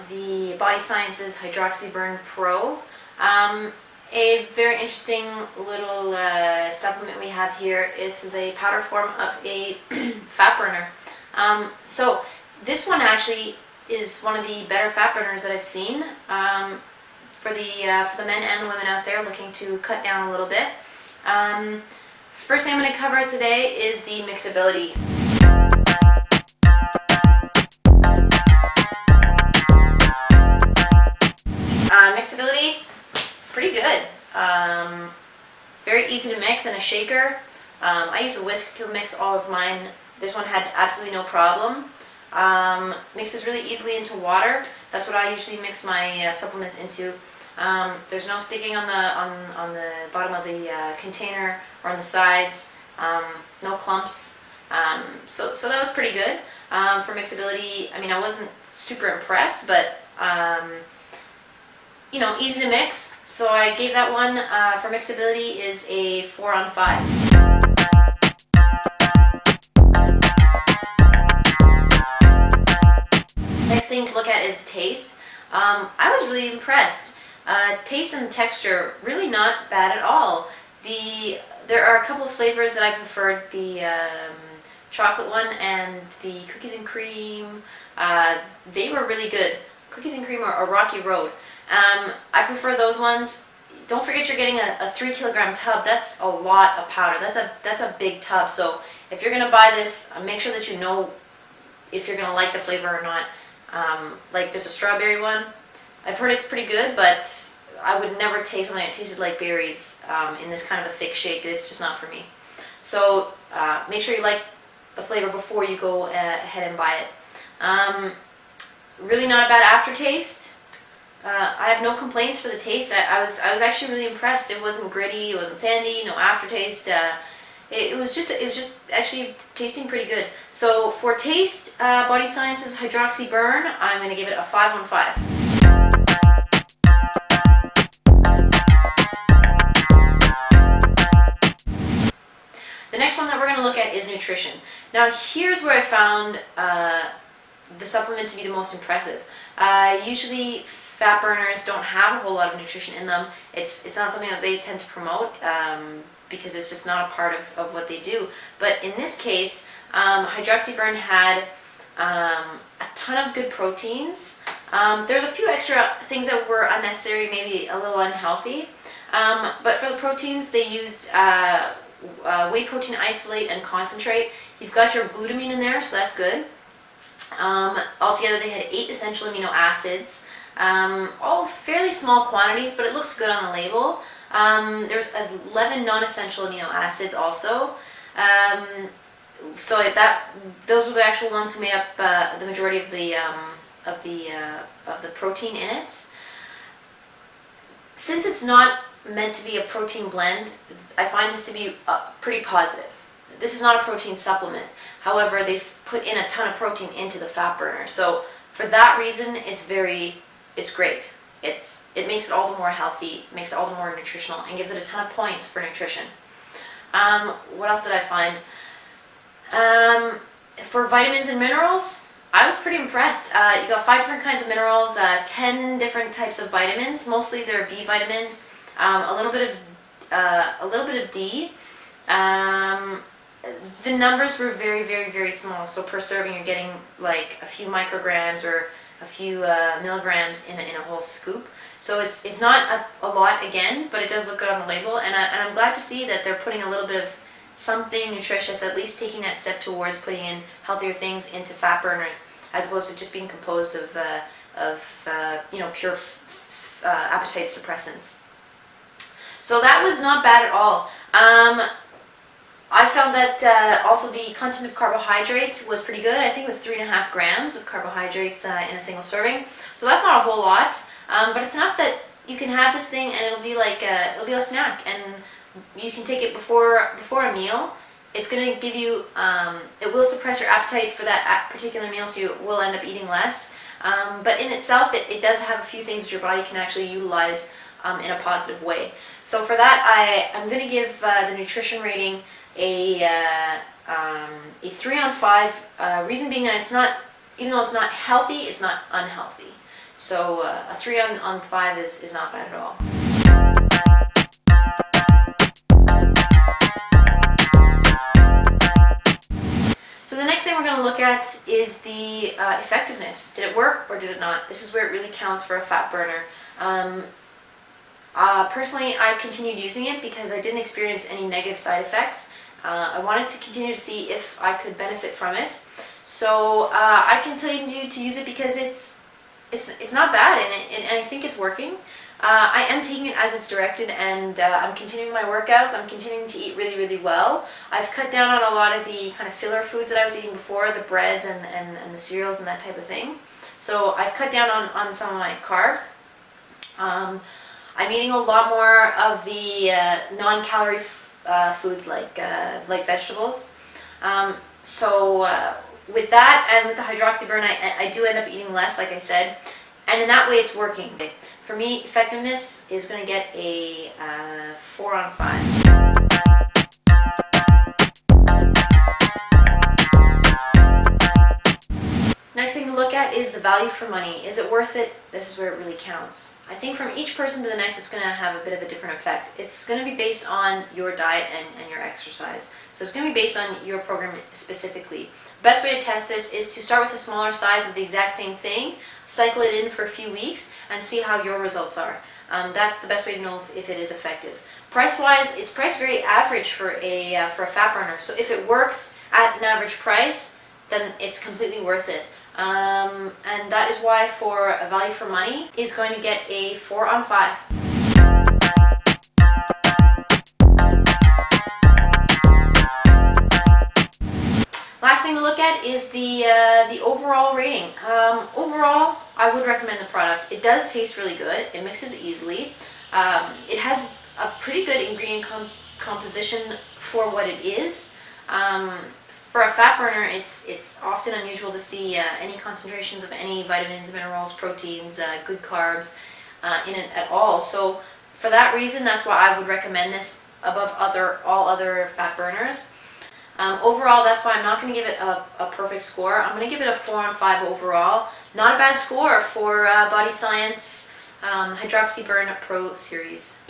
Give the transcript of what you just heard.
the Body Sciences Hydroxyburn Pro. A very interesting little supplement we have here. This is a powder form of a fat burner. So this one actually is one of the better fat burners that I've seen for the men and the women out there looking to cut down a little bit. First thing I'm going to cover today is the mixability. Mixability, pretty good. Very easy to mix in a shaker. I use a whisk to mix all of mine. This one had absolutely no problem. Mixes really easily into water. That's what I usually mix my supplements into. There's no sticking on the bottom of the container or on the sides. No clumps. So that was pretty good for mixability. I mean, I wasn't super impressed, but you know, easy to mix. So I gave that one for mixability is a 4 on 5. Next thing to look at is the taste. I was really impressed. Taste and texture, really not bad at all. There are a couple of flavors that I preferred, the chocolate one and the cookies and cream. They were really good. Cookies and cream are a rocky road. I prefer those ones. Don't forget you're getting a 3 kilogram tub. That's a lot of powder. That's a big tub. So if you're gonna buy this, make sure that you know if you're gonna like the flavor or not. Like there's a strawberry one. I've heard it's pretty good, but I would never taste something that tasted like berries in this kind of a thick shake. It's just not for me. So make sure you like the flavor before you go ahead and buy it. Really not a bad aftertaste. I have no complaints for the taste. I was actually really impressed. It wasn't gritty, it wasn't sandy, no aftertaste. It was just actually tasting pretty good. So for taste, Body Sciences Hydroxyburn, I'm going to give it a 5 on 5. The next one that we're going to look at is nutrition. Now here's where I found the supplement to be the most impressive. Usually fat burners don't have a whole lot of nutrition in them. It's not something that they tend to promote because it's just not a part of what they do. But in this case, Hydroxyburn had a ton of good proteins. There's a few extra things that were unnecessary, maybe a little unhealthy. But for the proteins, they used whey protein isolate and concentrate. You've got your glutamine in there, so that's good. Altogether, they had 8 essential amino acids, all fairly small quantities, but it looks good on the label. There's 11 non-essential amino acids also. So those were the actual ones who made up the majority of the protein in it. Since it's not meant to be a protein blend, I find this to be pretty positive. This is not a protein supplement. However, they've put in a ton of protein into the fat burner. So for that reason, it's great. It makes it all the more healthy, makes it all the more nutritional, and gives it a ton of points for nutrition. What else did I find? For vitamins and minerals, I was pretty impressed. You got 5 different kinds of minerals, 10 different types of vitamins. Mostly they're B vitamins, a little bit of D. The numbers were very, very, very small. So per serving, you're getting like a few micrograms or a few milligrams in a whole scoop. So it's not a lot again, but it does look good on the label. And I'm glad to see that they're putting a little bit of something nutritious, at least taking that step towards putting in healthier things into fat burners, as opposed to just being composed of pure appetite suppressants. So that was not bad at all. I found that also the content of carbohydrates was pretty good. I think it was 3.5 grams of carbohydrates in a single serving. So that's not a whole lot, but it's enough that you can have this thing and it'll be like it'll be a snack, and you can take it before a meal. It's going to give you, it will suppress your appetite for that particular meal, so you will end up eating less. But in itself, it does have a few things that your body can actually utilize in a positive way. So for that, I'm going to give the nutrition rating a 3 on 5. Reason being that it's not, even though it's not healthy, it's not unhealthy. So a 3 on 5 is not bad at all. So the next thing we're going to look at is the effectiveness. Did it work or did it not? This is where it really counts for a fat burner. Personally, I continued using it because I didn't experience any negative side effects. I wanted to continue to see if I could benefit from it. So I continue to use it because it's not bad, and I think it's working. I am taking it as it's directed, and I'm continuing my workouts. I'm continuing to eat really, really well. I've cut down on a lot of the kind of filler foods that I was eating before, the breads and the cereals and that type of thing. So I've cut down on some of my carbs. I'm eating a lot more of the non-calorie foods like vegetables. With that and with the Hydroxyburn, I do end up eating less, like I said, and in that way it's working. For me, effectiveness is going to get a 4 on 5. Next thing to look at is the value for money. Is it worth it? This is where it really counts. I think from each person to the next, it's going to have a bit of a different effect. It's going to be based on your diet and your exercise. So it's going to be based on your program specifically. The best way to test this is to start with a smaller size of the exact same thing, cycle it in for a few weeks, and see how your results are. That's the best way to know if it is effective. Price-wise, it's priced very average for a fat burner. So if it works at an average price, then it's completely worth it. And that is why for a value for money is going to get a 4 on 5. Last thing to look at is the overall rating. Overall, I would recommend the product. It does taste really good. It mixes easily. It has a pretty good ingredient composition for what it is. For a fat burner, it's often unusual to see any concentrations of any vitamins, minerals, proteins, good carbs in it at all. So for that reason, that's why I would recommend this above all other fat burners. Overall, that's why I'm not going to give it a perfect score. I'm going to give it a 4 on 5 overall. Not a bad score for Body Science Hydroxyburn Pro Series.